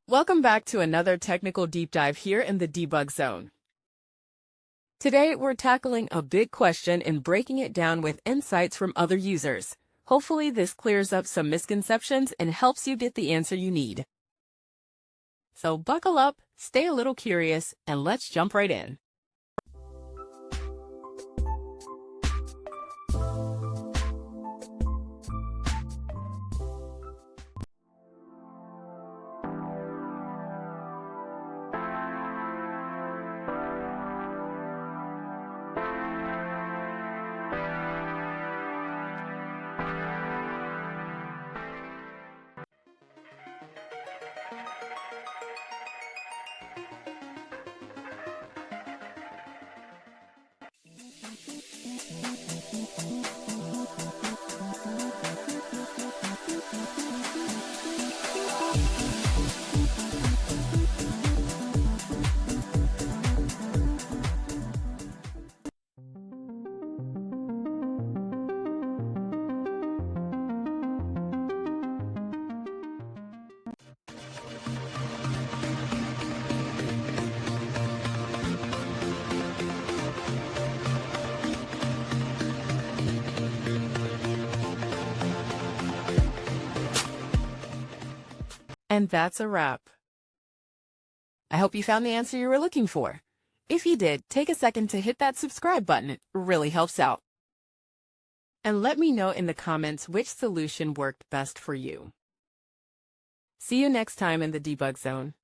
Welcome back to another technical deep dive here in the debug zone. Today, we're tackling a big question and breaking it down with insights from other users. Hopefully, this clears up some misconceptions and helps you get the answer you need. So buckle up, stay a little curious, and let's jump right in. And that's a wrap. I hope you found the answer you were looking for. If you did, take a second to hit that subscribe button. It really helps out. And let me know in the comments which solution worked best for you. See you next time in the debug zone.